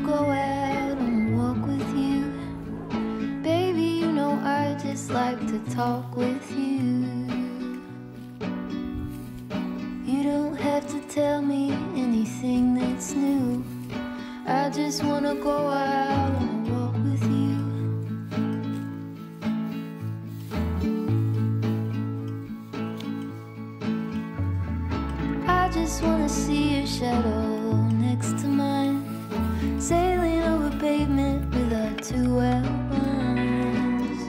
go out and walk with you. Baby, you know I just like to talk with you. You don't have to tell me anything that's new. I just wanna go out and walk with you. I just wanna see your shadow next to mine, sailing over pavement with our two elbows.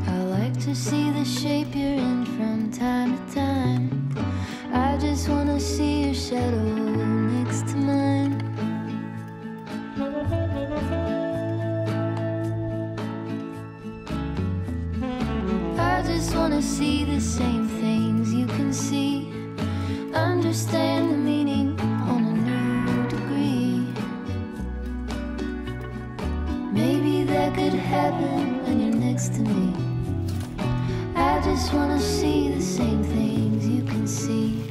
I like to see the shape you're in from time to time. I just wanna see your shadow next to mine. I just wanna see the same things you can see, understand the meaning on a new degree. Maybe that could happen when you're next to me. I just wanna see the same things you can see.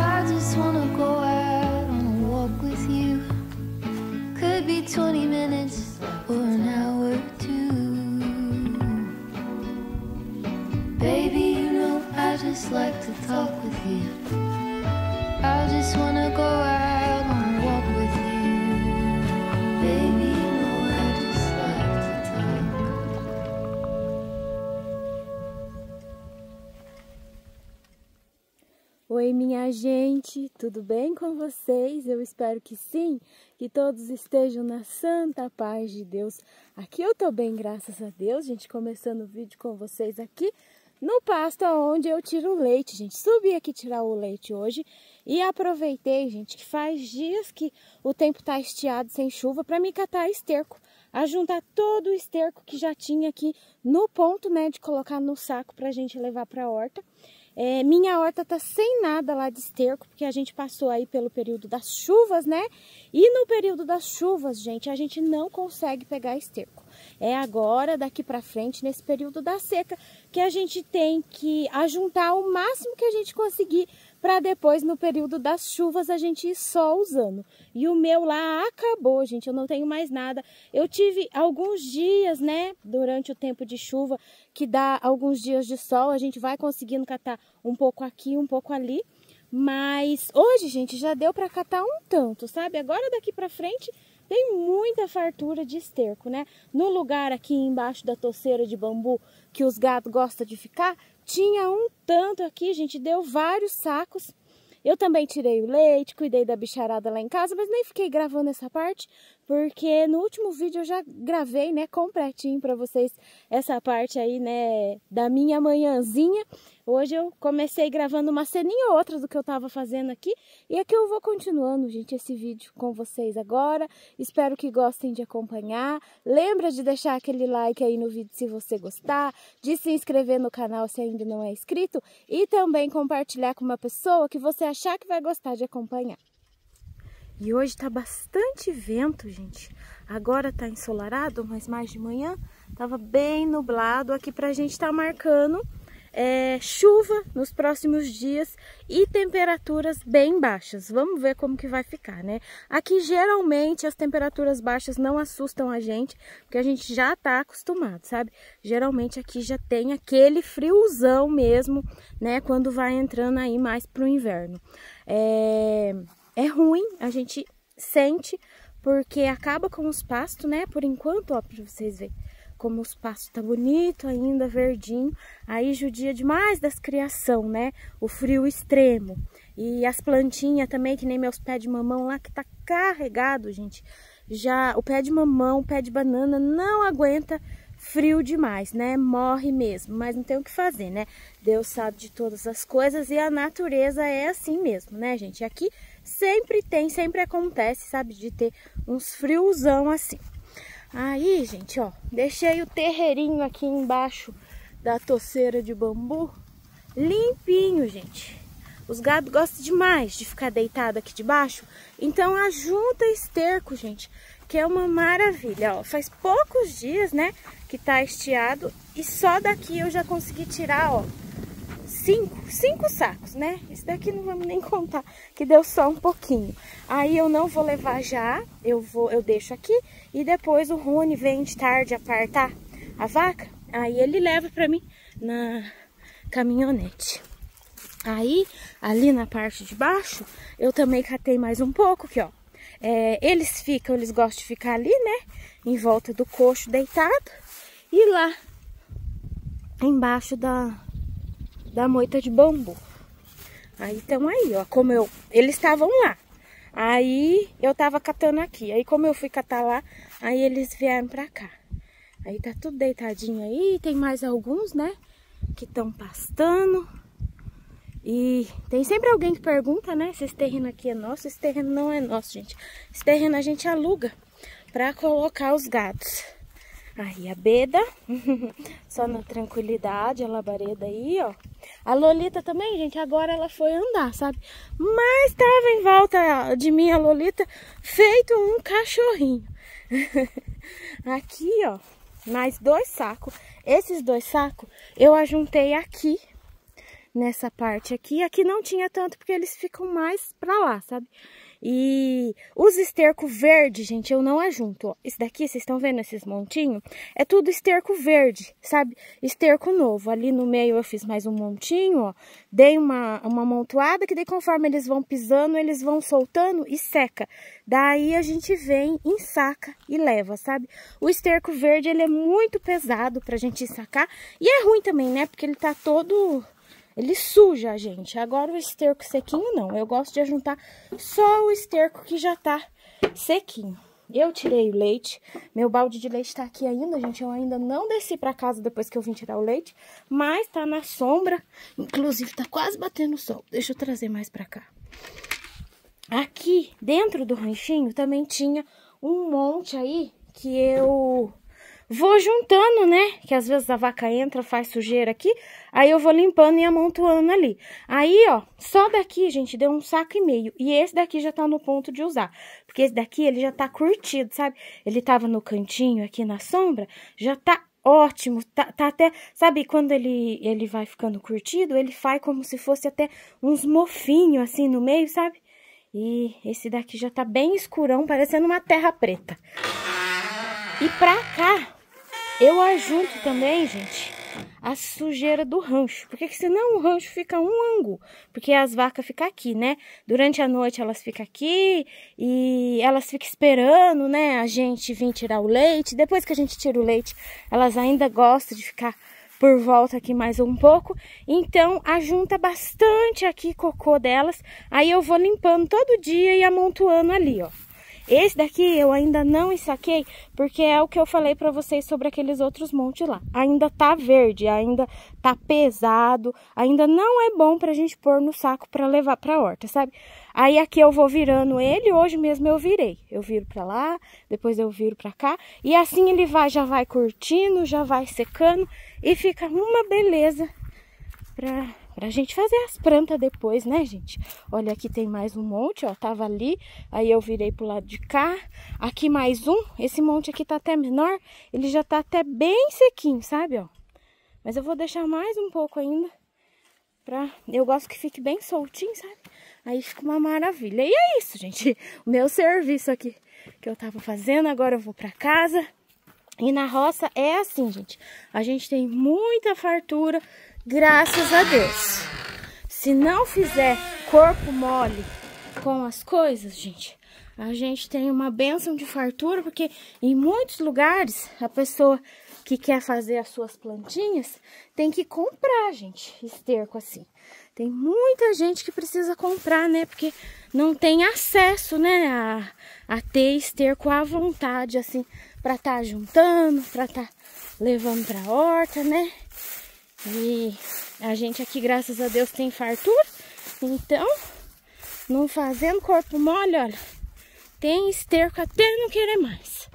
I just wanna go out on a walk with you. Could be 20 minutes or an hour or two. Baby, you know I just like to talk with you. I just wanna go out on a walk with you. Baby, you know I just like to talk. Oi, minha gente, tudo bem com vocês? Eu espero que sim, que todos estejam na santa paz de Deus. Aqui eu tô bem, graças a Deus, gente, começando o vídeo com vocês aqui no pasto onde eu tiro o leite, gente. Subi aqui tirar o leite hoje e aproveitei, gente, que faz dias que o tempo tá estiado, sem chuva, para me catar esterco, a juntar todo o esterco que já tinha aqui no ponto, né, de colocar no saco pra gente levar pra horta. Minha horta tá sem nada lá de esterco, porque a gente passou aí pelo período das chuvas, né? E no período das chuvas, gente, a gente não consegue pegar esterco. É agora, daqui pra frente, nesse período da seca, que a gente tem que ajuntar o máximo que a gente conseguir, para depois, no período das chuvas, a gente ir só usando. E o meu lá acabou, gente, eu não tenho mais nada. Eu tive alguns dias, né, durante o tempo de chuva, que dá alguns dias de sol, a gente vai conseguindo catar um pouco aqui, um pouco ali. Mas hoje, gente, já deu para catar um tanto, sabe? Agora daqui para frente tem muita fartura de esterco, né? No lugar aqui embaixo da toceira de bambu que os gatos gostam de ficar, tinha um tanto aqui, gente, deu vários sacos. Eu também tirei o leite, cuidei da bicharada lá em casa, mas nem fiquei gravando essa parte, porque no último vídeo eu já gravei, né, completinho pra vocês essa parte aí, né, da minha manhãzinha. Hoje eu comecei gravando uma ceninha ou outra do que eu tava fazendo aqui, e aqui eu vou continuando, gente, esse vídeo com vocês agora. Espero que gostem de acompanhar. Lembra de deixar aquele like aí no vídeo se você gostar, de se inscrever no canal se ainda não é inscrito, e também compartilhar com uma pessoa que você achar que vai gostar de acompanhar. E hoje tá bastante vento, gente. Agora tá ensolarado, mas mais de manhã tava bem nublado. Aqui pra gente tá marcando chuva nos próximos dias e temperaturas bem baixas. Vamos ver como que vai ficar, né? Aqui geralmente as temperaturas baixas não assustam a gente, porque a gente já tá acostumado, sabe? Geralmente aqui já tem aquele friozão mesmo, né? Quando vai entrando aí mais pro inverno. É ruim, a gente sente, porque acaba com os pastos, né? Por enquanto, ó, pra vocês verem como os pastos tá bonito ainda, verdinho, aí judia demais das criação, né? O frio extremo. E as plantinhas também, que nem meus pés de mamão lá, que tá carregado, gente. Já o pé de mamão, o pé de banana não aguenta frio demais, né? Morre mesmo, mas não tem o que fazer, né? Deus sabe de todas as coisas e a natureza é assim mesmo, né, gente? Aqui sempre tem, sempre acontece, sabe, de ter uns friozão assim. Aí, gente, ó, deixei o terreirinho aqui embaixo da toceira de bambu limpinho, gente. Os gados gostam demais de ficar deitado aqui debaixo, então ajunta esterco, gente, que é uma maravilha, ó. Faz poucos dias, né, que tá estiado e só daqui eu já consegui tirar, ó, cinco sacos, né? Esse daqui não vamos nem contar, que deu só um pouquinho. Aí eu não vou levar já, eu deixo aqui e depois o Rony vem de tarde apartar a vaca, aí ele leva pra mim na caminhonete. Aí, ali na parte de baixo, eu também catei mais um pouco, aqui, ó. Eles gostam de ficar ali, né? Em volta do coxo deitado. E lá, embaixo da moita de bambu. Aí estão aí, ó. Eles estavam lá. Aí, eu tava catando aqui. Aí, como eu fui catar lá, aí eles vieram pra cá. Aí tá tudo deitadinho aí. Tem mais alguns, né? Que estão pastando. E tem sempre alguém que pergunta, né, se esse terreno aqui é nosso. Esse terreno não é nosso, gente. Esse terreno a gente aluga pra colocar os gados. Aí a Beda, só na tranquilidade, a labareda aí, ó. A Lolita também, gente, agora ela foi andar, sabe? Mas tava em volta de mim a Lolita, feito um cachorrinho. Aqui, ó, mais 2 sacos. Esses 2 sacos eu ajuntei aqui. Nessa parte aqui, aqui não tinha tanto porque eles ficam mais pra lá, sabe? E os esterco verde, gente, eu não ajunto, ó. Esse daqui, vocês estão vendo esses montinhos? É tudo esterco verde, sabe? Esterco novo. Ali no meio eu fiz mais um montinho, ó. Dei uma amontoada que daí conforme eles vão pisando, eles vão soltando e seca. Daí a gente vem, ensaca e leva, sabe? O esterco verde, ele é muito pesado pra gente ensacar. E é ruim também, né? Porque ele tá todo... Ele suja a gente. Agora o esterco sequinho não. Eu gosto de ajuntar só o esterco que já tá sequinho. Eu tirei o leite. Meu balde de leite tá aqui ainda, gente. Eu ainda não desci pra casa depois que eu vim tirar o leite. Mas tá na sombra. Inclusive tá quase batendo o sol. Deixa eu trazer mais pra cá. Aqui dentro do ranchinho também tinha um monte aí que eu... vou juntando, né? Que às vezes a vaca entra, faz sujeira aqui. Aí eu vou limpando e amontoando ali. Aí, ó, só daqui, gente, deu 1,5 saco. E esse daqui já tá no ponto de usar. Porque esse daqui, ele já tá curtido, sabe? Ele tava no cantinho aqui na sombra. Já tá ótimo. Tá até... Sabe, quando ele vai ficando curtido, ele faz como se fosse até uns mofinhos assim no meio, sabe? E esse daqui já tá bem escurão, parecendo uma terra preta. E pra cá... eu ajunto também, gente, a sujeira do rancho. Porque senão o rancho fica um angu. Porque as vacas ficam aqui, né? Durante a noite elas ficam aqui e elas ficam esperando, né? A gente vir tirar o leite. Depois que a gente tira o leite, elas ainda gostam de ficar por volta aqui mais um pouco. Então, ajunta bastante aqui cocô delas. Aí eu vou limpando todo dia e amontoando ali, ó. Esse daqui eu ainda não ensaquei, porque é o que eu falei pra vocês sobre aqueles outros montes lá. Ainda tá verde, ainda tá pesado, ainda não é bom pra gente pôr no saco pra levar pra horta, sabe? Aí aqui eu vou virando ele, hoje mesmo eu virei. Eu viro pra lá, depois eu viro pra cá. E assim ele já vai curtindo, já vai secando e fica uma beleza pra gente fazer as plantas depois, né, gente? Olha, aqui tem mais um monte, ó, tava ali, aí eu virei pro lado de cá. Aqui mais um, esse monte aqui tá até menor, ele já tá até bem sequinho, sabe, ó? Mas eu vou deixar mais um pouco ainda, eu gosto que fique bem soltinho, sabe? Aí fica uma maravilha. E é isso, gente, o meu serviço aqui que eu tava fazendo, agora eu vou pra casa. E na roça é assim, gente, a gente tem muita fartura, graças a Deus. Se não fizer corpo mole com as coisas, gente, a gente tem uma bênção de fartura, porque em muitos lugares a pessoa que quer fazer as suas plantinhas, tem que comprar, gente, esterco assim. Tem muita gente que precisa comprar, né? Porque não tem acesso, né? A ter esterco à vontade, assim, pra tá juntando, pra tá levando pra horta, né? E a gente aqui, graças a Deus, tem fartura. Então, não fazendo corpo mole, olha, tem esterco até não querer mais.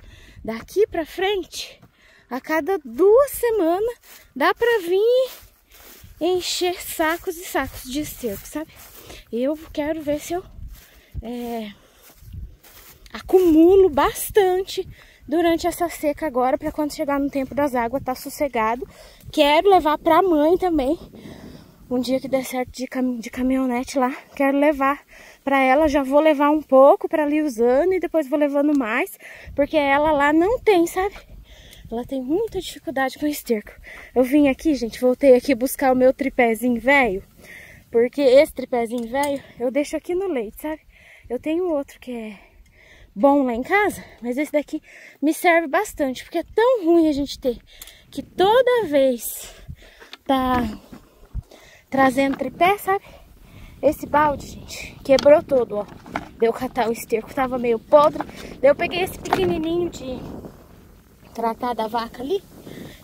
Daqui pra frente, a cada 2 semanas, dá pra vir encher sacos e sacos de esterco, sabe? Eu quero ver se eu acumulo bastante durante essa seca agora, para quando chegar no tempo das águas tá sossegado. Quero levar pra mãe também. Um dia que der certo de caminhonete lá, quero levar pra ela. Já vou levar um pouco pra ela ir usando e depois vou levando mais, porque ela lá não tem, sabe? Ela tem muita dificuldade com esterco. Eu vim aqui, gente, voltei aqui buscar o meu tripézinho velho, porque esse tripézinho velho eu deixo aqui no leite, sabe? Eu tenho outro que é bom lá em casa, mas esse daqui me serve bastante, porque é tão ruim a gente ter que toda vez tá trazendo tripé, sabe? Esse balde, gente, quebrou todo, ó. Deu catar o esterco, tava meio podre. Daí eu peguei esse pequenininho de tratar da vaca ali.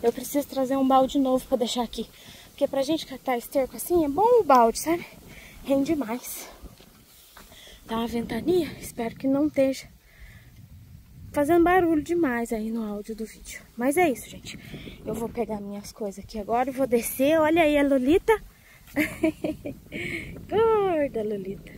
Eu preciso trazer um balde novo pra deixar aqui, porque pra gente catar esterco assim é bom o balde, sabe? Rende mais. Tá uma ventania, espero que não esteja fazendo barulho demais aí no áudio do vídeo. Mas é isso, gente. Eu vou pegar minhas coisas aqui agora e vou descer. Olha aí a Lolita. Gorda Lolita.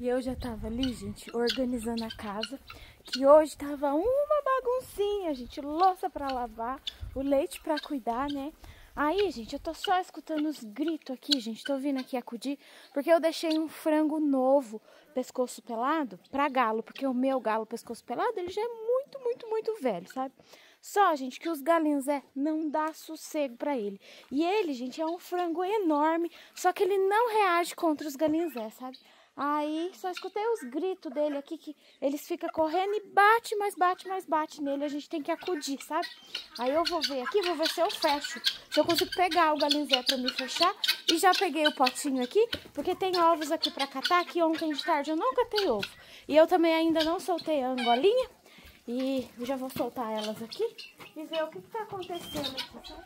E eu já tava ali, gente, organizando a casa, que hoje tava uma baguncinha, gente, louça pra lavar, o leite pra cuidar, né? Aí, gente, eu tô só escutando os gritos aqui, gente, tô vindo aqui acudir, porque eu deixei um frango novo, pescoço pelado, pra galo, porque o meu galo pescoço pelado, ele já é muito velho, sabe? Só, gente, que os galinhos não dá sossego pra ele. E ele, gente, é um frango enorme, só que ele não reage contra os galinhos, sabe? Aí só escutei os gritos dele aqui, que eles ficam correndo e bate, mas bate nele. A gente tem que acudir, sabe? Aí eu vou ver aqui, vou ver se eu fecho. Se eu consigo pegar o galinzé pra me fechar. E já peguei o potinho aqui, porque tem ovos aqui pra catar, que ontem de tarde eu não catei ovo. E eu também ainda não soltei a angolinha. E eu já vou soltar elas aqui e ver o que tá acontecendo aqui, sabe?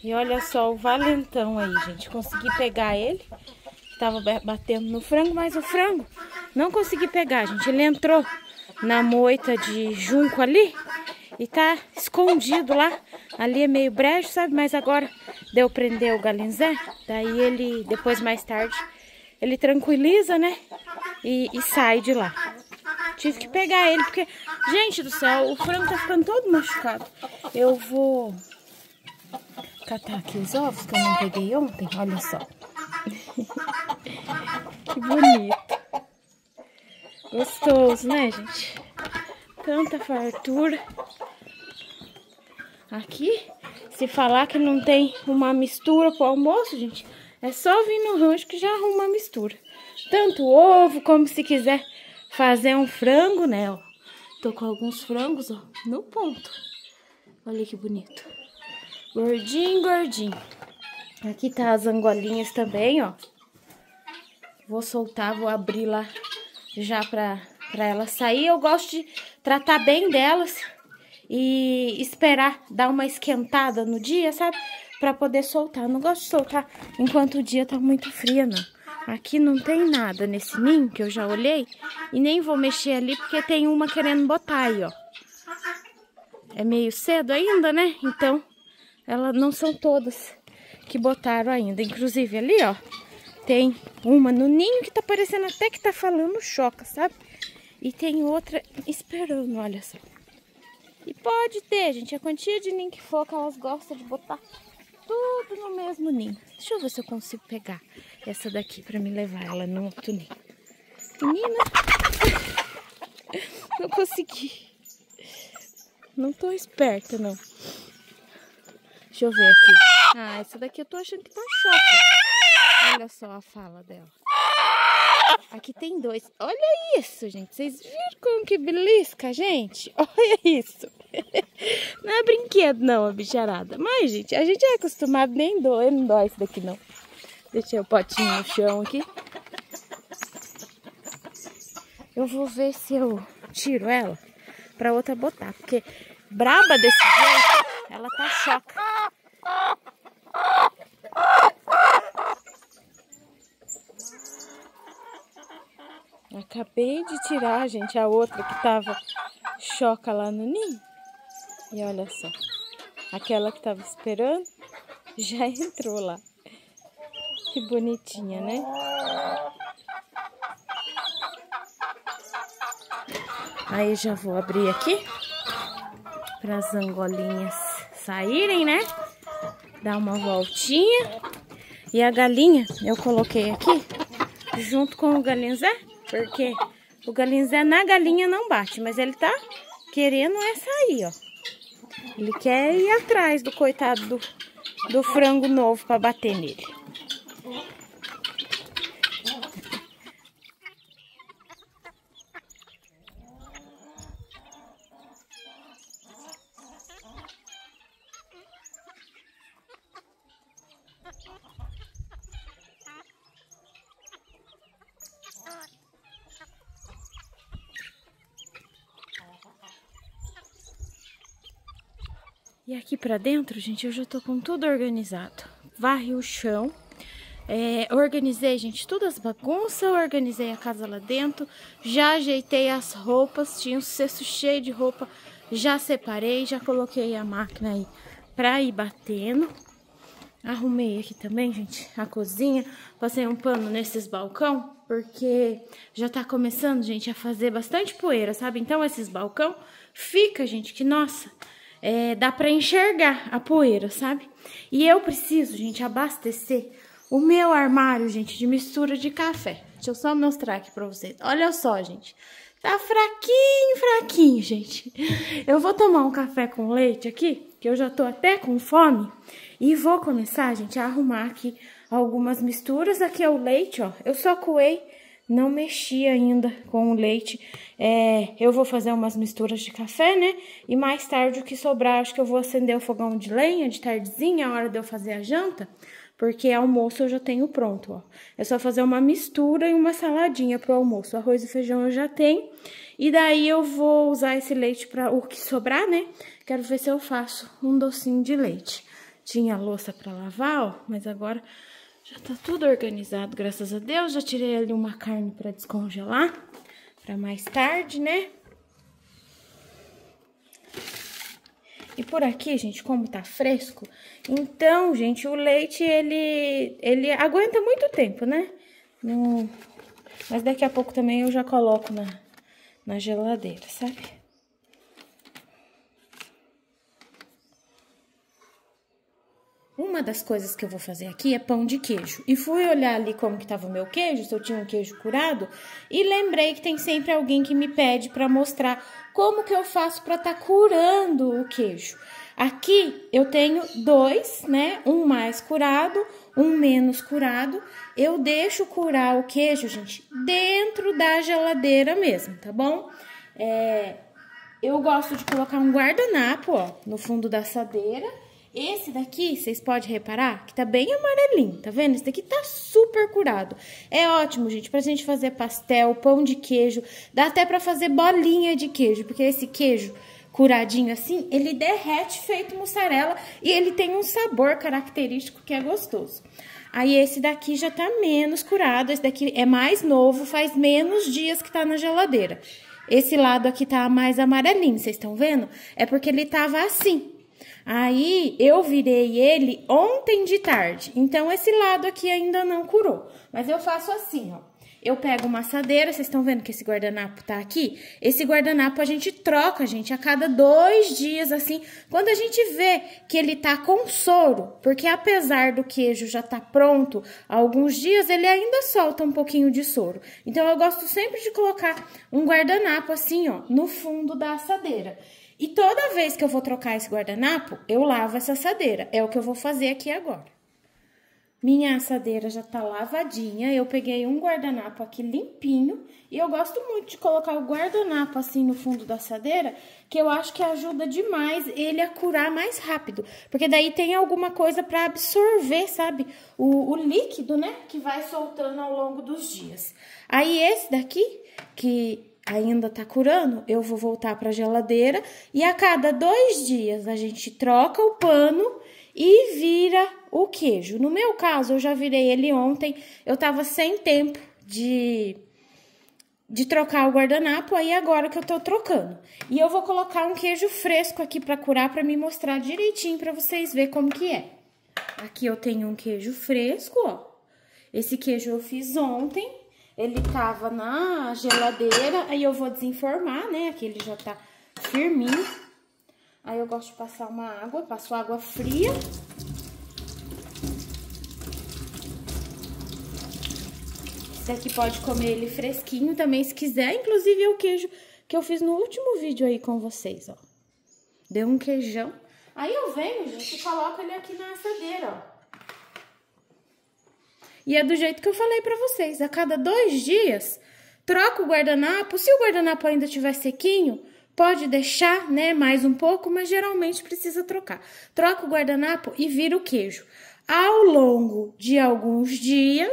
E olha só o valentão aí, gente. Consegui pegar ele. Tava batendo no frango, mas o frango não consegui pegar, gente. Ele entrou na moita de junco ali e tá escondido lá. Ali é meio brejo, sabe? Mas agora deu prender o galinzé. Daí ele, depois mais tarde, ele tranquiliza, né? E sai de lá. Tive que pegar ele, porque, gente do céu, o frango tá ficando todo machucado. Eu vou catar aqui os ovos que eu não peguei ontem, olha só. Que bonito. Gostoso, né, gente? Tanta fartura. Aqui, se falar que não tem uma mistura pro almoço, gente, é só vir no rancho que já arruma a mistura. Tanto ovo, como se quiser fazer um frango, né, ó. Tô com alguns frangos, ó, no ponto. Olha que bonito. Gordinho, gordinho. Aqui tá as angolinhas também, ó. Vou soltar, vou abrir lá já pra elas sair. Eu gosto de tratar bem delas e esperar dar uma esquentada no dia, sabe? Pra poder soltar. Não gosto de soltar enquanto o dia tá muito frio, não. Aqui não tem nada nesse ninho, que eu já olhei. E nem vou mexer ali, porque tem uma querendo botar aí, ó. É meio cedo ainda, né? Então, elas não são todas que botaram ainda. Inclusive ali, ó, tem uma no ninho que tá parecendo até que tá falando choca, sabe? E tem outra esperando, olha só. E pode ter, gente, a quantia de ninho que for, que elas gostam de botar tudo no mesmo ninho. Deixa eu ver se eu consigo pegar essa daqui pra me levar ela no outro ninho. Menina, não consegui. Não tô esperta, não. Deixa eu ver aqui. Ah, essa daqui eu tô achando que tá choca. Olha só a fala dela. Aqui tem 2. Olha isso, gente. Vocês viram como que belisca, gente? Olha isso. Não é brinquedo, não, a bicharada. Mas, gente, a gente é acostumado, nem dói. Não dói isso daqui, não. Deixei o potinho no chão aqui. Eu vou ver se eu tiro ela pra outra botar. Porque braba desse jeito, ela tá choca. Acabei de tirar, gente, a outra que tava choca lá no ninho. E olha só, aquela que tava esperando já entrou lá. Que bonitinha, né? Aí já vou abrir aqui para as angolinhas saírem, né? Dar uma voltinha. E a galinha eu coloquei aqui junto com o galinzé, porque o galinzé na galinha não bate, mas ele tá querendo é sair, ó. Ele quer ir atrás do coitado do frango novo para bater nele. E aqui pra dentro, gente, eu já tô com tudo organizado. Varri o chão, organizei, gente, todas as bagunças, organizei a casa lá dentro, já ajeitei as roupas, tinha um cesto cheio de roupa, já separei, já coloquei a máquina aí pra ir batendo. Arrumei aqui também, gente, a cozinha, passei um pano nesses balcão, porque já tá começando, gente, a fazer bastante poeira, sabe? Então, esses balcão fica, gente, que, nossa... dá pra enxergar a poeira, sabe? E eu preciso, gente, abastecer o meu armário, gente, de mistura de café. Deixa eu só mostrar aqui pra vocês. Olha só, gente. Tá fraquinho, fraquinho, gente. Eu vou tomar um café com leite aqui, que eu já tô até com fome. E vou começar, gente, a arrumar aqui algumas misturas. Aqui é o leite, ó. Eu só coei. Não mexi ainda com o leite. Eu vou fazer umas misturas de café, né? E mais tarde, o que sobrar, acho que eu vou acender o fogão de lenha de tardezinha, a hora de eu fazer a janta. Porque almoço eu já tenho pronto, ó. É só fazer uma mistura e uma saladinha pro almoço. Arroz e feijão eu já tenho. E daí eu vou usar esse leite para o que sobrar, né? Quero ver se eu faço um docinho de leite. Tinha louça para lavar, ó, mas agora... já tá tudo organizado, graças a Deus. Já tirei ali uma carne para descongelar, para mais tarde, né? E por aqui, gente, como tá fresco, então, gente, o leite, ele aguenta muito tempo, né? Mas daqui a pouco também eu já coloco na geladeira, sabe? Uma das coisas que eu vou fazer aqui é pão de queijo. E fui olhar ali como que tava o meu queijo, se eu tinha um queijo curado. E lembrei que tem sempre alguém que me pede para mostrar como que eu faço para tá curando o queijo. Aqui eu tenho 2, né? Um mais curado, um menos curado. Eu deixo curar o queijo, gente, dentro da geladeira mesmo, tá bom? Eu gosto de colocar um guardanapo, ó, no fundo da assadeira. Esse daqui, vocês podem reparar que tá bem amarelinho, tá vendo? Esse daqui tá super curado. É ótimo, gente, pra gente fazer pastel, pão de queijo. Dá até pra fazer bolinha de queijo, porque esse queijo curadinho assim, ele derrete feito mussarela e ele tem um sabor característico que é gostoso. Aí esse daqui já tá menos curado, esse daqui é mais novo, faz menos dias que tá na geladeira. Esse lado aqui tá mais amarelinho, vocês estão vendo? É porque ele tava assim. Aí, eu virei ele ontem de tarde, então esse lado aqui ainda não curou. Mas eu faço assim, ó. Eu pego uma assadeira, vocês estão vendo que esse guardanapo tá aqui? Esse guardanapo a gente troca, gente, a cada 2 dias, assim, quando a gente vê que ele tá com soro, porque apesar do queijo já tá pronto há alguns dias, ele ainda solta um pouquinho de soro. Então, eu gosto sempre de colocar um guardanapo assim, ó, no fundo da assadeira. E toda vez que eu vou trocar esse guardanapo, eu lavo essa assadeira. É o que eu vou fazer aqui agora. Minha assadeira já tá lavadinha, eu peguei um guardanapo aqui limpinho e eu gosto muito de colocar o guardanapo assim no fundo da assadeira, que eu acho que ajuda demais ele a curar mais rápido, porque daí tem alguma coisa pra absorver, sabe? O líquido, né, que vai soltando ao longo dos dias. Aí esse daqui, que ainda tá curando, eu vou voltar pra geladeira e a cada 2 dias a gente troca o pano e vira o queijo. No meu caso, eu já virei ele ontem, eu tava sem tempo de trocar o guardanapo, aí agora que eu tô trocando. E eu vou colocar um queijo fresco aqui pra curar, pra me mostrar direitinho pra vocês verem como que é. Aqui eu tenho um queijo fresco, ó. Esse queijo eu fiz ontem, ele tava na geladeira, aí eu vou desenformar, né? Aqui ele já tá firminho. Aí eu gosto de passar uma água, passo água fria. Esse aqui pode comer ele fresquinho também, se quiser. Inclusive é o queijo que eu fiz no último vídeo aí com vocês, ó. Deu um queijão. Aí eu venho, gente, e coloco ele aqui na assadeira, ó. E é do jeito que eu falei pra vocês. A cada 2 dias, troca o guardanapo. Se o guardanapo ainda estiver sequinho, pode deixar, né, mais um pouco, mas geralmente precisa trocar. Troca o guardanapo e vira o queijo. Ao longo de alguns dias,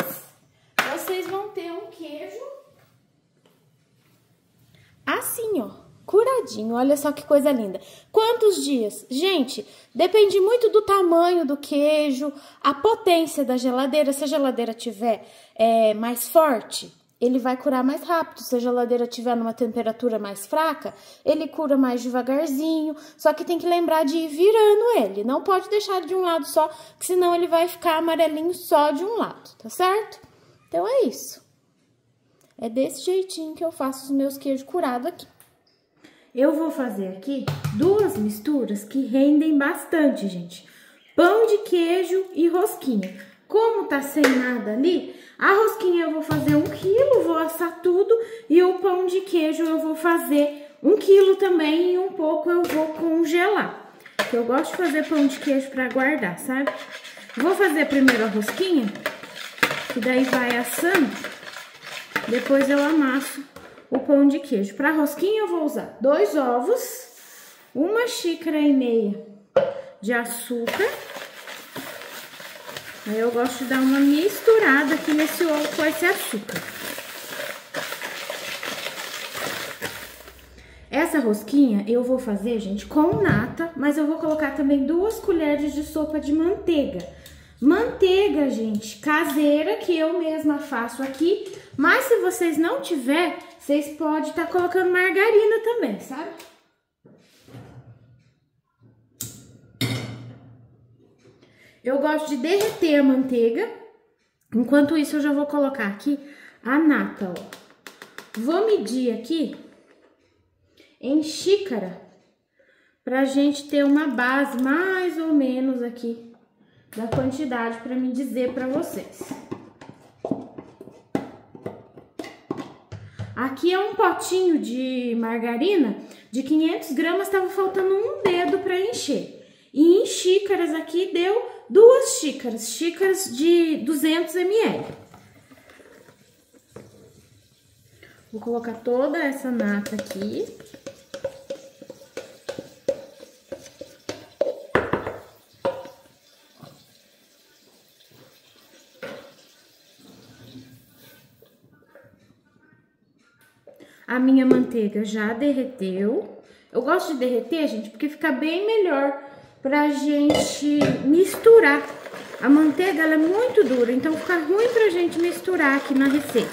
vocês vão ter um queijo assim, ó, curadinho. Olha só que coisa linda. Quantos dias? Gente, depende muito do tamanho do queijo, a potência da geladeira. Se a geladeira tiver mais forte, ele vai curar mais rápido. Se a geladeira estiver numa temperatura mais fraca, ele cura mais devagarzinho. Só que tem que lembrar de ir virando ele. Não pode deixar ele de um lado só, porque senão ele vai ficar amarelinho só de um lado, tá certo? Então é isso. É desse jeitinho que eu faço os meus queijos curados aqui. Eu vou fazer aqui 2 misturas que rendem bastante, gente. Pão de queijo e rosquinha. Como tá sem nada ali, a rosquinha eu vou fazer 1 quilo, vou assar tudo. E o pão de queijo eu vou fazer 1 quilo também e um pouco eu vou congelar. Porque eu gosto de fazer pão de queijo pra guardar, sabe? Vou fazer primeiro a rosquinha, que daí vai assando. Depois eu amasso o pão de queijo. Para rosquinha eu vou usar 2 ovos, 1,5 xícaras de açúcar. Aí eu gosto de dar uma misturada aqui nesse ovo com esse açúcar. Essa rosquinha eu vou fazer, gente, com nata, mas eu vou colocar também 2 colheres de sopa de manteiga. Manteiga, gente, caseira, que eu mesma faço aqui. Mas se vocês não tiver, vocês podem estar colocando margarina também, sabe? Eu gosto de derreter a manteiga. Enquanto isso, eu já vou colocar aqui a nata, ó. Vou medir aqui em xícara, pra gente ter uma base mais ou menos aqui da quantidade pra me dizer pra vocês. Aqui é um potinho de margarina de 500 gramas, tava faltando 1 dedo pra encher. E em xícaras aqui deu 2 xícaras, xícaras de 200 ml. Vou colocar toda essa nata aqui. A minha manteiga já derreteu. Eu gosto de derreter, gente, porque fica bem melhor pra gente misturar. A manteiga, ela é muito dura, então fica ruim pra gente misturar aqui na receita.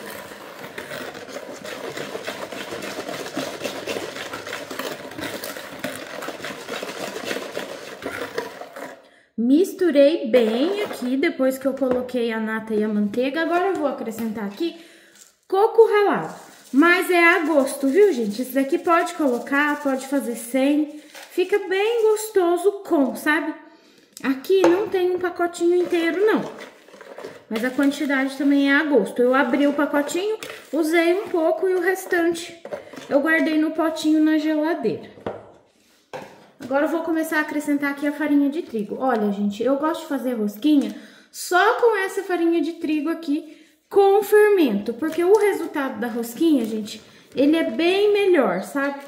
Misturei bem aqui, depois que eu coloquei a nata e a manteiga. Agora eu vou acrescentar aqui coco ralado. Mas é a gosto, viu, gente? Esse daqui pode colocar, pode fazer sem. Fica bem gostoso com, sabe? Aqui não tem um pacotinho inteiro, não. Mas a quantidade também é a gosto. Eu abri o pacotinho, usei um pouco e o restante eu guardei no potinho na geladeira. Agora eu vou começar a acrescentar aqui a farinha de trigo. Olha, gente, eu gosto de fazer rosquinha só com essa farinha de trigo aqui com fermento, porque o resultado da rosquinha, gente, ele é bem melhor, sabe?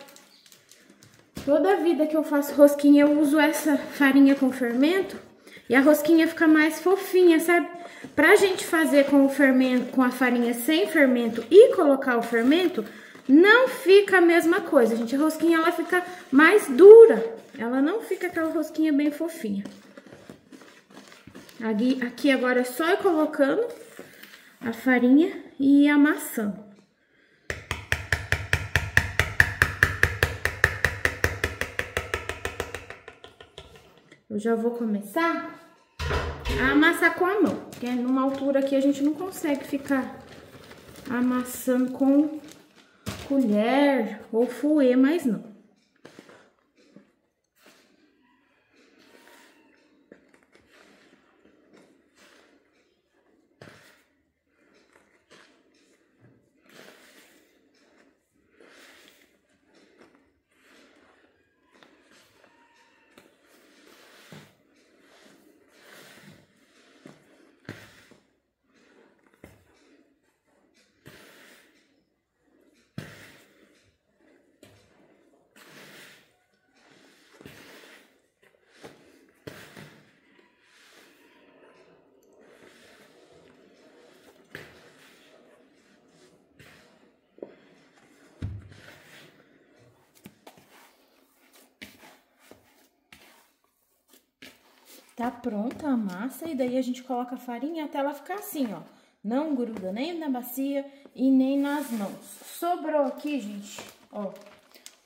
Toda a vida que eu faço rosquinha, eu uso essa farinha com fermento e a rosquinha fica mais fofinha, sabe? Pra gente fazer com o fermento, com a farinha sem fermento e colocar o fermento, não fica a mesma coisa, gente. A rosquinha, ela fica mais dura. Ela não fica aquela rosquinha bem fofinha. Aqui agora é só ir colocando a farinha e amassando. Eu já vou começar a amassar com a mão, porque numa altura aqui a gente não consegue ficar amassando com colher ou fouet, mais não. Tá pronta a massa e daí a gente coloca a farinha até ela ficar assim, ó. Não gruda nem na bacia e nem nas mãos. Sobrou aqui, gente, ó,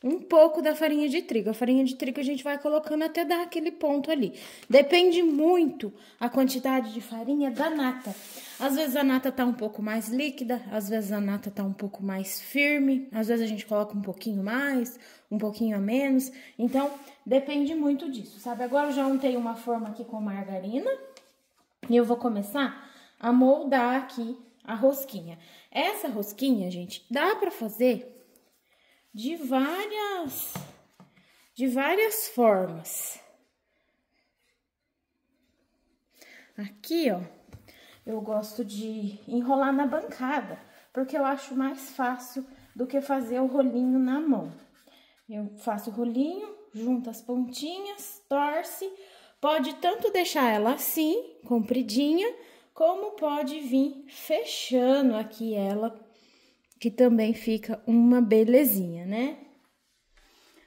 um pouco da farinha de trigo. A farinha de trigo a gente vai colocando até dar aquele ponto ali. Depende muito a quantidade de farinha da nata. Às vezes a nata tá um pouco mais líquida, às vezes a nata tá um pouco mais firme, às vezes a gente coloca um pouquinho mais, um pouquinho a menos. Então, depende muito disso, sabe? Agora eu já untei uma forma aqui com margarina e eu vou começar a moldar aqui a rosquinha. Essa rosquinha, gente, dá pra fazer de várias formas. Aqui, ó, eu gosto de enrolar na bancada, porque eu acho mais fácil do que fazer o rolinho na mão. Eu faço o rolinho, junto as pontinhas, torce, pode tanto deixar ela assim, compridinha, como pode vir fechando aqui ela, que também fica uma belezinha, né?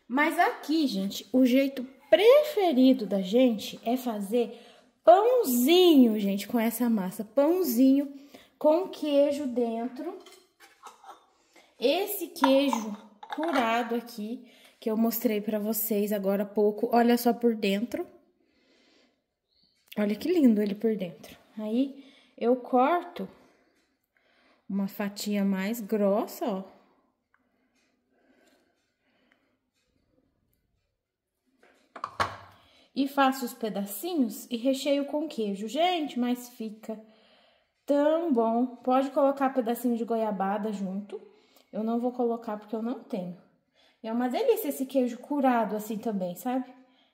Mas aqui, gente, o jeito preferido da gente é fazer pãozinho, gente, com essa massa. Pãozinho com queijo dentro. Esse queijo curado aqui, que eu mostrei pra vocês agora há pouco, olha só por dentro. Olha que lindo ele por dentro. Aí, eu corto uma fatia mais grossa, ó. E faço os pedacinhos e recheio com queijo. Gente, mas fica tão bom. Pode colocar pedacinho de goiabada junto. Eu não vou colocar porque eu não tenho. É uma delícia esse queijo curado assim também, sabe?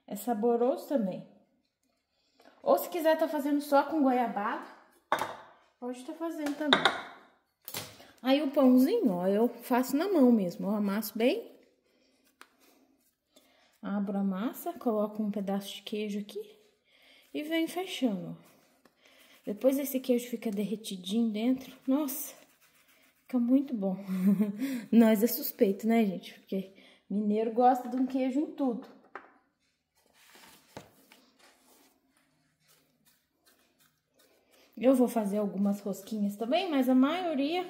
É saboroso também. Ou se quiser tá fazendo só com goiabada, pode tá fazendo também. Aí o pãozinho, ó, eu faço na mão mesmo. Eu amasso bem. Abro a massa, coloco um pedaço de queijo aqui e venho fechando, ó. Depois esse queijo fica derretidinho dentro, nossa, fica muito bom. Nós é suspeito, né, gente? Porque mineiro gosta de um queijo em tudo. Eu vou fazer algumas rosquinhas também, mas a maioria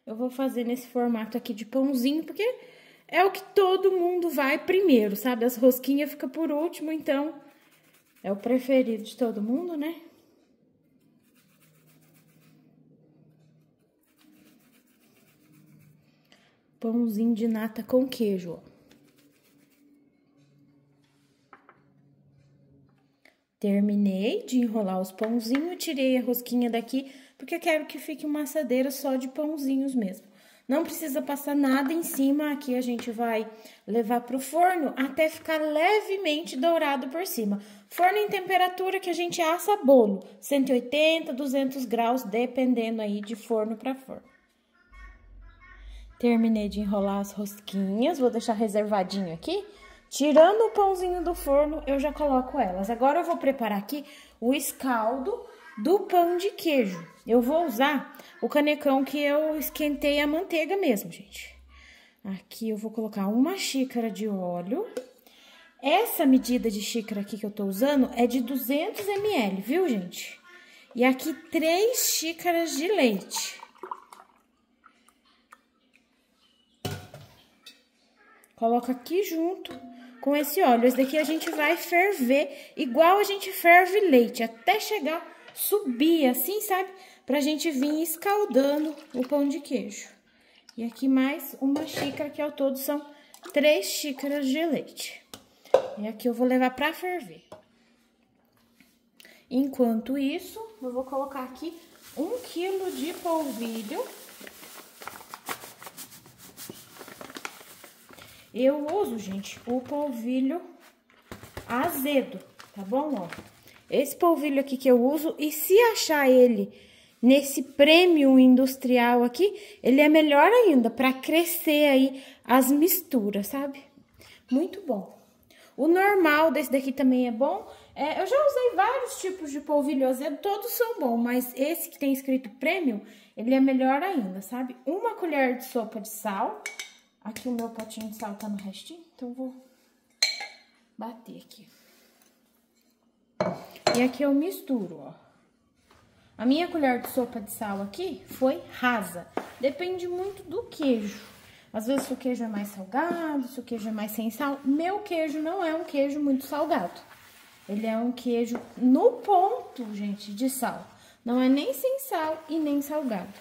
eu vou fazer nesse formato aqui de pãozinho, porque é o que todo mundo vai primeiro, sabe? As rosquinhas ficam por último, então é o preferido de todo mundo, né? Pãozinho de nata com queijo, ó. Terminei de enrolar os pãozinhos, tirei a rosquinha daqui, porque eu quero que fique uma assadeira só de pãozinhos mesmo. Não precisa passar nada em cima, aqui a gente vai levar pro forno até ficar levemente dourado por cima. Forno em temperatura que a gente assa bolo, 180, 200 graus, dependendo aí de forno para forno. Terminei de enrolar as rosquinhas, vou deixar reservadinho aqui. Tirando o pãozinho do forno, eu já coloco elas. Agora eu vou preparar aqui o escaldo do pão de queijo. Eu vou usar o canecão que eu esquentei a manteiga mesmo, gente. Aqui eu vou colocar 1 xícara de óleo. Essa medida de xícara aqui que eu tô usando é de 200 ml, viu, gente? E aqui 3 xícaras de leite. Coloca aqui junto com esse óleo. Esse daqui a gente vai ferver igual a gente ferve leite, até chegar, subir assim, sabe? Pra gente vir escaldando o pão de queijo. E aqui mais 1 xícara, que ao todo são 3 xícaras de leite. E aqui eu vou levar pra ferver. Enquanto isso, eu vou colocar aqui 1 quilo de polvilho. Eu uso, gente, o polvilho azedo, tá bom? Ó, esse polvilho aqui que eu uso, e se achar ele nesse premium industrial aqui, ele é melhor ainda, pra crescer aí as misturas, sabe? Muito bom. O normal desse daqui também é bom. Eu já usei vários tipos de polvilho azedo, todos são bons, mas esse que tem escrito premium, ele é melhor ainda, sabe? 1 colher de sopa de sal. Aqui o meu potinho de sal tá no restinho, então eu vou bater aqui. E aqui eu misturo, ó. A minha colher de sopa de sal aqui foi rasa. Depende muito do queijo. Às vezes o queijo é mais salgado, se o queijo é mais sem sal. Meu queijo não é um queijo muito salgado. Ele é um queijo no ponto, gente, de sal. Não é nem sem sal e nem salgado.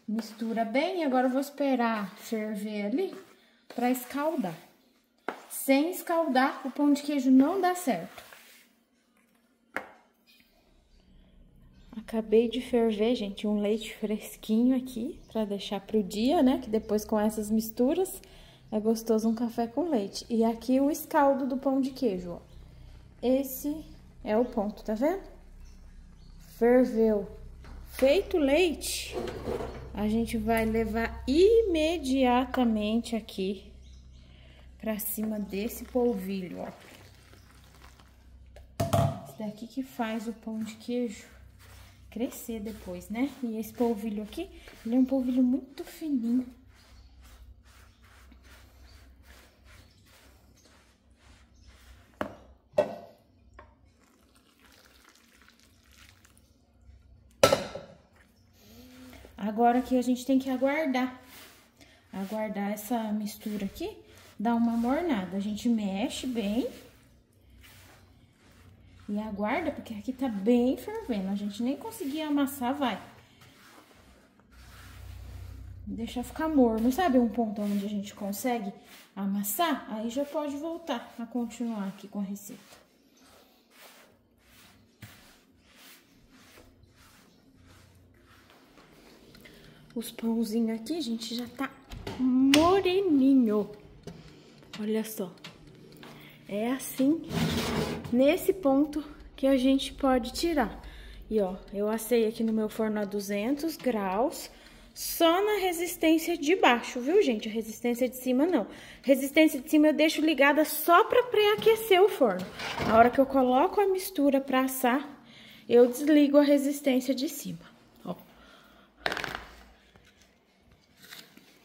Mistura bem e agora eu vou esperar ferver ali pra escaldar. Sem escaldar, o pão de queijo não dá certo. Acabei de ferver, gente, um leite fresquinho aqui pra deixar pro dia, né? Que depois com essas misturas é gostoso um café com leite. E aqui o escaldo do pão de queijo, ó. Esse é o ponto, tá vendo? Ferveu. Feito o leite, a gente vai levar imediatamente aqui pra cima desse polvilho, ó. Esse daqui que faz o pão de queijo crescer depois, né? E esse polvilho aqui, ele é um polvilho muito fininho. Agora aqui a gente tem que aguardar essa mistura aqui, dar uma mornada. A gente mexe bem e aguarda, porque aqui tá bem fervendo. A gente nem conseguir amassar, vai. Deixa ficar morno, sabe? Um ponto onde a gente consegue amassar, aí já pode voltar a continuar aqui com a receita. Os pãozinhos aqui, gente, já tá moreninho. Olha só. É assim, nesse ponto que a gente pode tirar. E ó, eu assei aqui no meu forno a 200 graus, só na resistência de baixo, viu, gente? A resistência de cima não. Resistência de cima eu deixo ligada só pra pré-aquecer o forno. Na hora que eu coloco a mistura pra assar, eu desligo a resistência de cima, ó.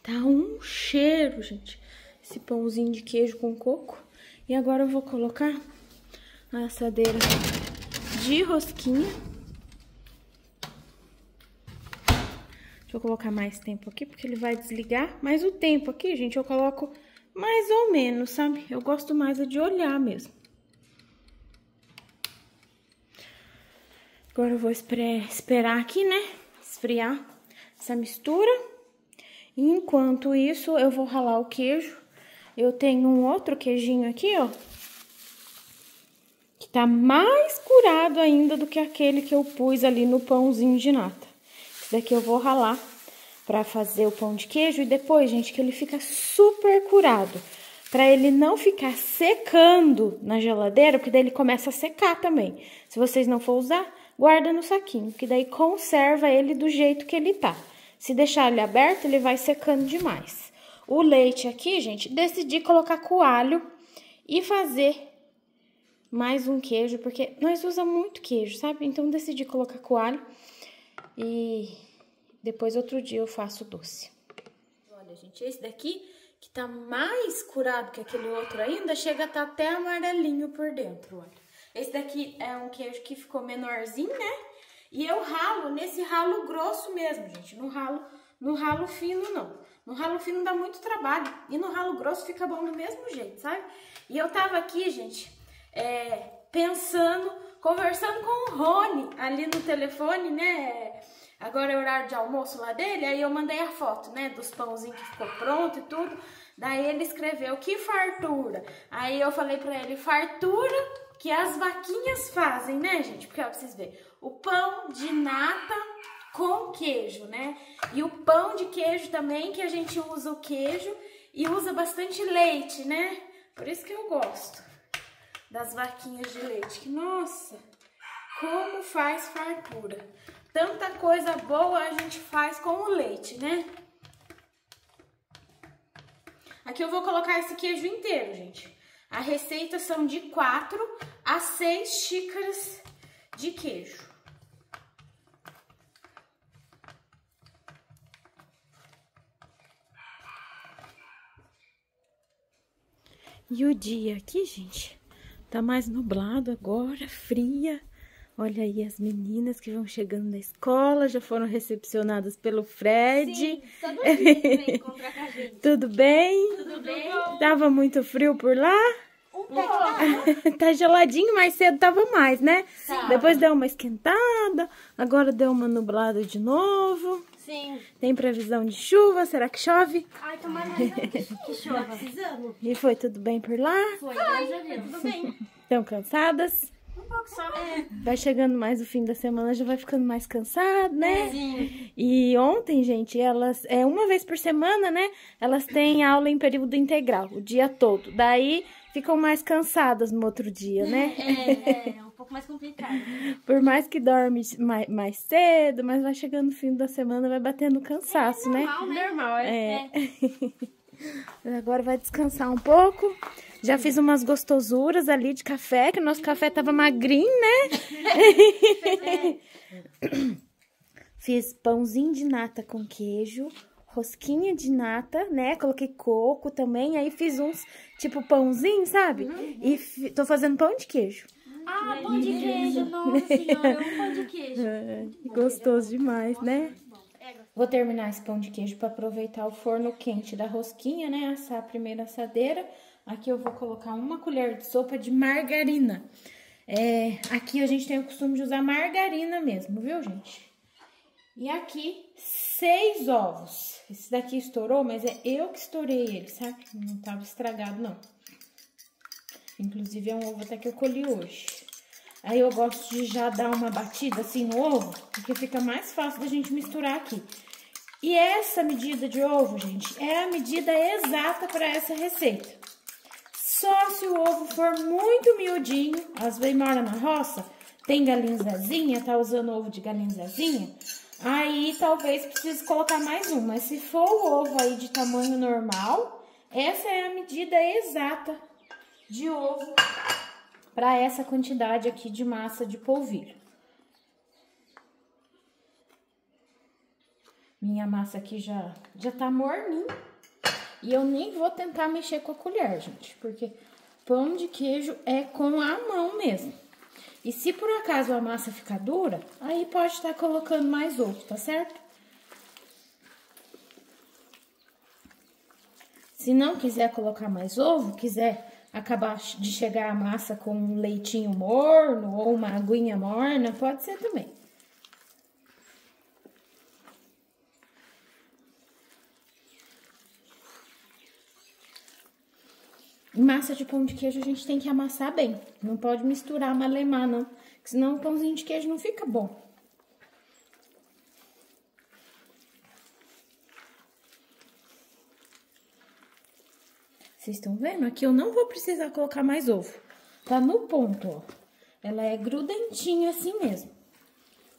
Tá um cheiro, gente, esse pãozinho de queijo com coco. E agora eu vou colocar a assadeira de rosquinha. Deixa eu colocar mais tempo aqui, porque ele vai desligar. Mas o tempo aqui, gente, eu coloco mais ou menos, sabe? Eu gosto mais de olhar mesmo. Agora eu vou esperar aqui, né? Esfriar essa mistura. E enquanto isso, eu vou ralar o queijo. Eu tenho um outro queijinho aqui, ó. Que tá mais curado ainda do que aquele que eu pus ali no pãozinho de nata. Daqui eu vou ralar pra fazer o pão de queijo. E depois, gente, que ele fica super curado. Pra ele não ficar secando na geladeira, porque daí ele começa a secar também. Se vocês não for usar, guarda no saquinho, que daí conserva ele do jeito que ele tá. Se deixar ele aberto, ele vai secando demais. O leite aqui, gente, decidi colocar coalho e fazer mais um queijo, porque nós usamos muito queijo, sabe? Então, decidi colocar coalho e depois, outro dia, eu faço doce. Olha, gente, esse daqui, que tá mais curado que aquele outro ainda, chega a tá até amarelinho por dentro, olha. Esse daqui é um queijo que ficou menorzinho, né? E eu ralo nesse ralo grosso mesmo, gente. Não ralo fino, não. No ralo fino dá muito trabalho. E no ralo grosso fica bom do mesmo jeito, sabe? E eu tava aqui, gente, pensando, conversando com o Rony ali no telefone, né? Agora é horário de almoço lá dele, aí eu mandei a foto, né, dos pãozinhos que ficou pronto e tudo. Daí ele escreveu, que fartura. Aí eu falei pra ele, fartura que as vaquinhas fazem, né, gente? Porque, ó, pra vocês verem, o pão de nata com queijo, né? E o pão de queijo também, que a gente usa o queijo e usa bastante leite, né? Por isso que eu gosto das vaquinhas de leite. Que, nossa, como faz fartura. Tanta coisa boa a gente faz com o leite, né? Aqui eu vou colocar esse queijo inteiro, gente. A receita são de 4 a 6 xícaras de queijo. E o dia aqui, gente, tá mais nublado agora, fria. Olha aí as meninas que vão chegando da escola, já foram recepcionadas pelo Fred. Sim, todo dia vem encontrar com a gente. Tudo bem? Tudo bem? Tava muito frio por lá? Um pouco. Tá geladinho, mais cedo tava mais, né? Tá. Depois deu uma esquentada, agora deu uma nublada de novo. Sim. Tem previsão de chuva, será que chove? Ai, tomara que chova. Precisando. E foi tudo bem por lá? Foi, graças a Deus. Tudo bem. Estão cansadas? Um pouco só. Vai chegando mais o fim da semana, já vai ficando mais cansado, né? Sim. E ontem, gente, elas, uma vez por semana, né? Elas têm aula em período integral, o dia todo. Daí ficam mais cansadas no outro dia, né? É um pouco mais complicado. Por mais que dorme mais cedo, mas vai chegando o fim da semana, vai batendo cansaço, né? Normal, né? Agora vai descansar um pouco. Já fiz umas gostosuras ali de café, que o nosso café tava magrinho, né? Fiz pãozinho de nata com queijo, rosquinha de nata, né? Coloquei coco também, aí fiz uns tipo pãozinho, sabe? E tô fazendo pão de queijo. Ah, pão de queijo, nossa senhora, um pão de queijo. Gostoso demais, né? Vou terminar esse pão de queijo para aproveitar o forno quente da rosquinha, né? Assar a primeira assadeira. Aqui eu vou colocar uma colher de sopa de margarina. Aqui a gente tem o costume de usar margarina mesmo, viu, gente? E aqui, 6 ovos. Esse daqui estourou, mas é eu que estourei ele, sabe? Não tava estragado, não. Inclusive, é um ovo até que eu colhi hoje. Aí eu gosto de já dar uma batida assim no ovo, porque fica mais fácil da gente misturar aqui. E essa medida de ovo, gente, é a medida exata para essa receita. Só se o ovo for muito miudinho, às vezes mora na roça, tem galinha Zezinha, tá usando ovo de galinha Zezinha, aí talvez precise colocar mais um. Mas se for o ovo aí de tamanho normal, essa é a medida exata de ovo para essa quantidade aqui de massa de polvilho. Minha massa aqui já tá morninha. E eu nem vou tentar mexer com a colher, gente, porque pão de queijo é com a mão mesmo. E se por acaso a massa ficar dura, aí pode estar colocando mais ovo, tá certo? Se não quiser colocar mais ovo, quiser acabar de chegar a massa com um leitinho morno ou uma aguinha morna, pode ser também. Massa de pão de queijo a gente tem que amassar bem. Não pode misturar, malemar, não. Senão o pãozinho de queijo não fica bom. Vocês estão vendo? Aqui eu não vou precisar colocar mais ovo. Tá no ponto, ó. Ela é grudentinha assim mesmo.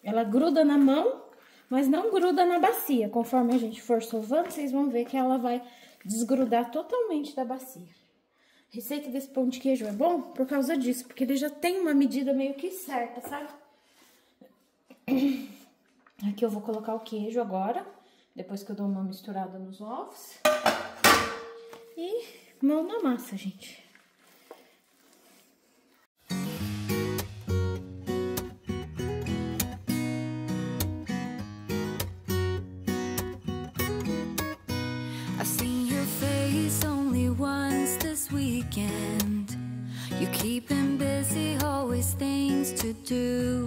Ela gruda na mão, mas não gruda na bacia. Conforme a gente for sovando, vocês vão ver que ela vai desgrudar totalmente da bacia. A receita desse pão de queijo é bom por causa disso, porque ele já tem uma medida meio que certa, sabe? Aqui eu vou colocar o queijo agora, depois que eu dou uma misturada nos ovos. E mão na massa, gente. I've seen your face only once this weekend. You keeping busy, always things to do.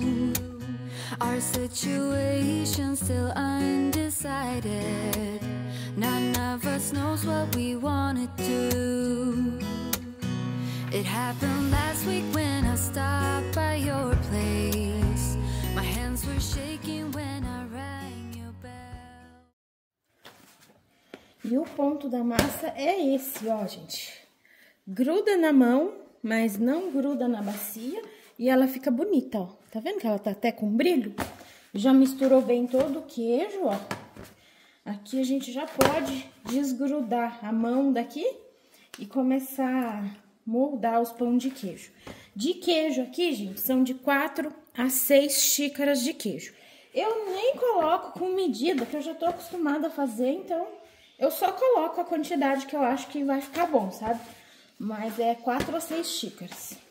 Our situation still undecided. None of us knows what we wanna do. It happened last week when I stopped by your place. My hands were shaking when I rang your bell. E o ponto da massa é esse, ó, gente. Gruda na mão, mas não gruda na bacia. E ela fica bonita, ó. Tá vendo que ela tá até com brilho? Já misturou bem todo o queijo, ó. Aqui a gente já pode desgrudar a mão daqui e começar a moldar os pão de queijo. De queijo aqui, gente, são de 4 a 6 xícaras de queijo. Eu nem coloco com medida, que eu já tô acostumada a fazer, então eu só coloco a quantidade que eu acho que vai ficar bom, sabe? Mas é 4 a 6 xícaras.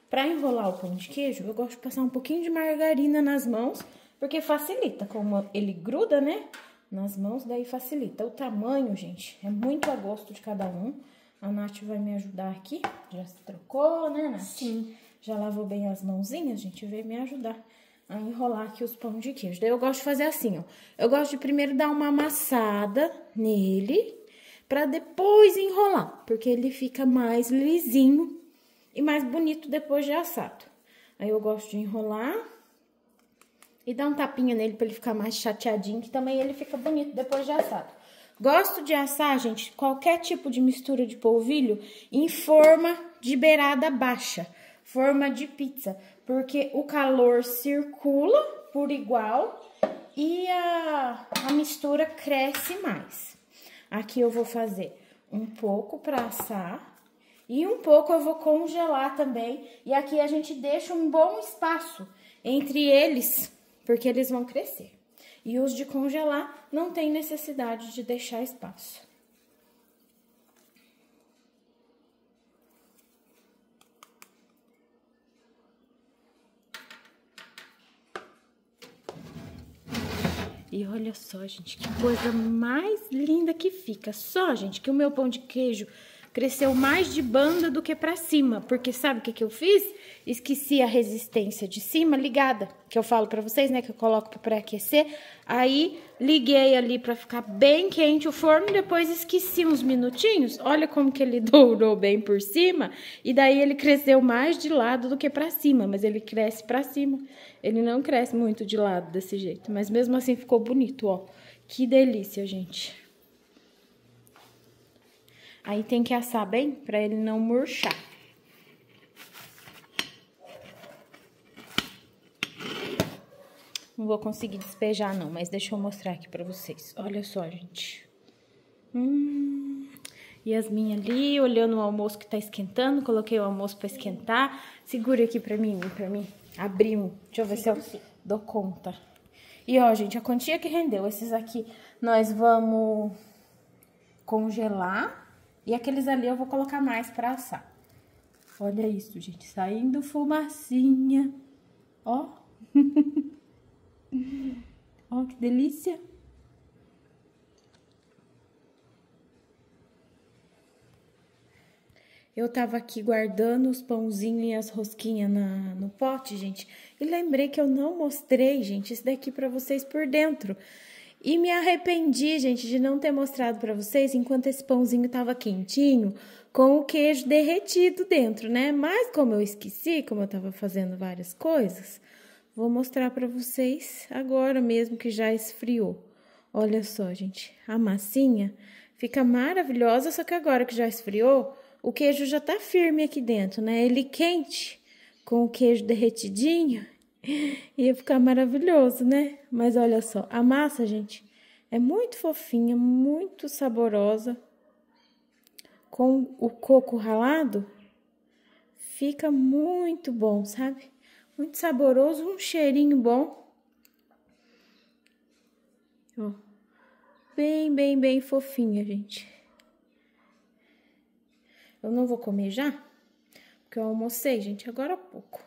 Para enrolar o pão de queijo, eu gosto de passar um pouquinho de margarina nas mãos, porque facilita, como ele gruda, né, nas mãos, daí facilita. O tamanho, gente, é muito a gosto de cada um. A Nath vai me ajudar aqui, já se trocou, né, Nath? Sim. Já lavou bem as mãozinhas, gente, veio me ajudar a enrolar aqui os pão de queijo. Daí eu gosto de fazer assim, ó. Eu gosto de primeiro dar uma amassada nele, para depois enrolar, porque ele fica mais lisinho e mais bonito depois de assado. Aí eu gosto de enrolar e dar um tapinha nele pra ele ficar mais chateadinho, que também ele fica bonito depois de assado. Gosto de assar, gente, qualquer tipo de mistura de polvilho em forma de beirada baixa, forma de pizza, porque o calor circula por igual e a mistura cresce mais. Aqui eu vou fazer um pouco pra assar. E um pouco eu vou congelar também. E aqui a gente deixa um bom espaço entre eles, porque eles vão crescer. E os de congelar não tem necessidade de deixar espaço. E olha só, gente, que coisa mais linda que fica. Só, gente, que o meu pão de queijo cresceu mais de banda do que pra cima, porque sabe o que eu fiz? Esqueci a resistência de cima ligada, que eu falo pra vocês, né, que eu coloco pra pré-aquecer. Aí, liguei ali pra ficar bem quente o forno, depois esqueci uns minutinhos. Olha como que ele dourou bem por cima, e daí ele cresceu mais de lado do que pra cima, mas ele cresce pra cima. Ele não cresce muito de lado desse jeito, mas mesmo assim ficou bonito, ó. Que delícia, gente. Aí tem que assar bem pra ele não murchar. Não vou conseguir despejar não, mas deixa eu mostrar aqui pra vocês. Olha só, gente. Yasmin ali, olhando o almoço que tá esquentando. Coloquei o almoço pra esquentar. Segura aqui pra mim abrir um. Deixa eu ver se eu dou conta. E ó, gente, a quantia que rendeu. Esses aqui nós vamos congelar. E aqueles ali eu vou colocar mais pra assar. Olha isso, gente. Saindo fumacinha. Ó. Ó, que delícia. Eu tava aqui guardando os pãozinhos e as rosquinhas no pote, gente. E lembrei que eu não mostrei, gente, esse daqui pra vocês por dentro. E me arrependi, gente, de não ter mostrado pra vocês enquanto esse pãozinho tava quentinho, com o queijo derretido dentro, né? Mas como eu esqueci, como eu tava fazendo várias coisas, vou mostrar para vocês agora mesmo que já esfriou. Olha só, gente, a massinha fica maravilhosa, só que agora que já esfriou, o queijo já tá firme aqui dentro, né? Ele quente, com o queijo derretidinho, ia ficar maravilhoso, né? Mas olha só, a massa, gente, é muito fofinha, muito saborosa. Com o coco ralado, fica muito bom, sabe? Muito saboroso, um cheirinho bom. Ó, bem fofinha, gente. Eu não vou comer já, porque eu almocei, gente, agora há pouco.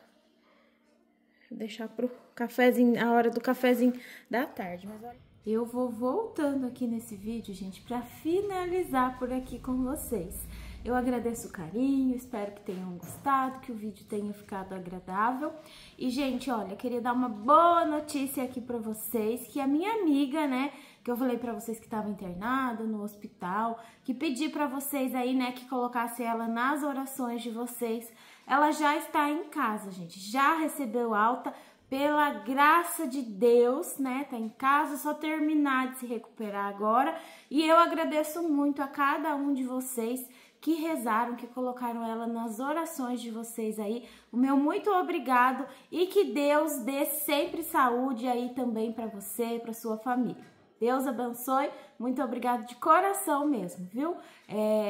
Vou deixar pro cafezinho, a hora do cafezinho da tarde, mas olha. Eu vou voltando aqui nesse vídeo, gente, para finalizar por aqui com vocês. Eu agradeço o carinho, espero que tenham gostado, que o vídeo tenha ficado agradável. E, gente, olha, queria dar uma boa notícia aqui pra vocês, que a minha amiga, né, que eu falei pra vocês que estava internada no hospital, que pedi pra vocês aí, né, que colocasse ela nas orações de vocês, ela já está em casa, gente, já recebeu alta, pela graça de Deus, né, tá em casa, só terminar de se recuperar agora. E eu agradeço muito a cada um de vocês que rezaram, que colocaram ela nas orações de vocês aí. O meu muito obrigado e que Deus dê sempre saúde aí também para você e para sua família. Deus abençoe, muito obrigado de coração mesmo, viu?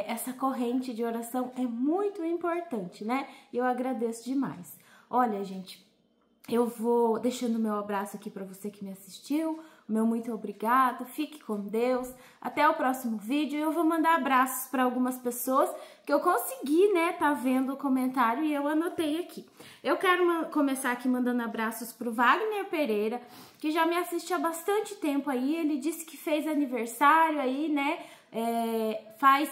Essa corrente de oração é muito importante, né? E eu agradeço demais. Olha, gente, eu vou deixando o meu abraço aqui para você que me assistiu, o meu muito obrigado, fique com Deus, até o próximo vídeo. Eu vou mandar abraços para algumas pessoas que eu consegui, né, tá vendo o comentário e eu anotei aqui. Eu quero começar aqui mandando abraços pro Wagner Pereira, que já me assiste há bastante tempo aí, ele disse que fez aniversário aí, né, faz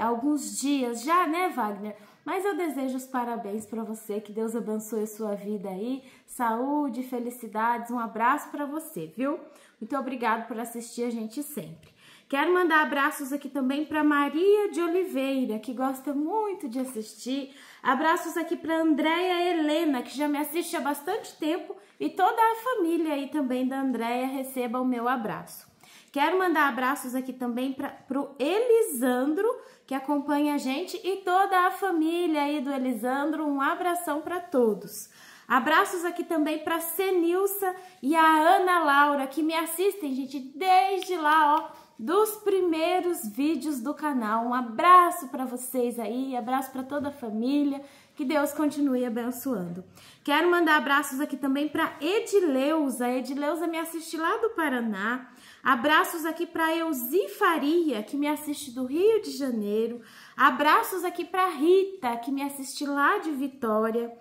alguns dias já, né, Wagner? Mas eu desejo os parabéns para você, que Deus abençoe a sua vida aí, saúde, felicidades, um abraço para você, viu? Muito obrigado por assistir a gente sempre. Quero mandar abraços aqui também para Maria de Oliveira, que gosta muito de assistir. Abraços aqui para Andréia Helena, que já me assiste há bastante tempo, e toda a família aí também da Andréia receba o meu abraço. Quero mandar abraços aqui também para o Elisandro, que acompanha a gente, e toda a família aí do Elisandro. Um abração para todos. Abraços aqui também para Senilsa e a Ana Laura, que me assistem, gente, desde lá, ó, dos primeiros vídeos do canal. Um abraço para vocês aí, abraço para toda a família. Que Deus continue abençoando. Quero mandar abraços aqui também para Edileuza. Edileuza me assiste lá do Paraná. Abraços aqui para Euzi Faria, que me assiste do Rio de Janeiro. Abraços aqui para Rita, que me assiste lá de Vitória.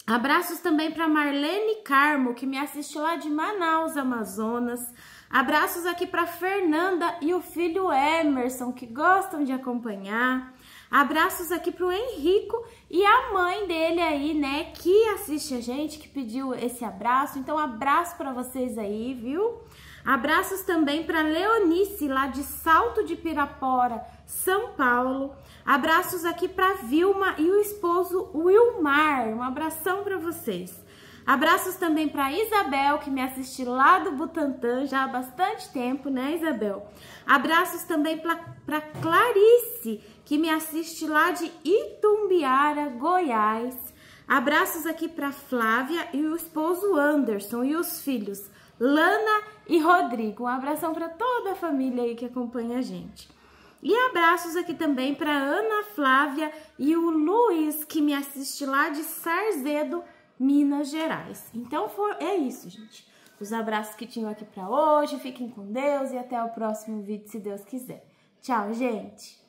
Abraços também para Marlene Carmo, que me assiste lá de Manaus, Amazonas. Abraços aqui para Fernanda e o filho Emerson, que gostam de acompanhar. Abraços aqui pro Henrico e a mãe dele aí, né, que assiste a gente, que pediu esse abraço. Então, abraço para vocês aí, viu? Abraços também para Leonice, lá de Salto de Pirapora, São Paulo. Abraços aqui para Vilma e o esposo Wilmar. Um abração para vocês. Abraços também para Isabel, que me assiste lá do Butantã já há bastante tempo, né, Isabel? Abraços também para Clarice, que me assiste lá de Itumbiara, Goiás. Abraços aqui para Flávia e o esposo Anderson e os filhos Lana e Rodrigo. Um abração para toda a família aí que acompanha a gente. E abraços aqui também para Ana Flávia e o Luiz, que me assiste lá de Sarzedo, Minas Gerais. Então é isso, gente. Os abraços que tinham aqui para hoje. Fiquem com Deus e até o próximo vídeo, se Deus quiser. Tchau, gente!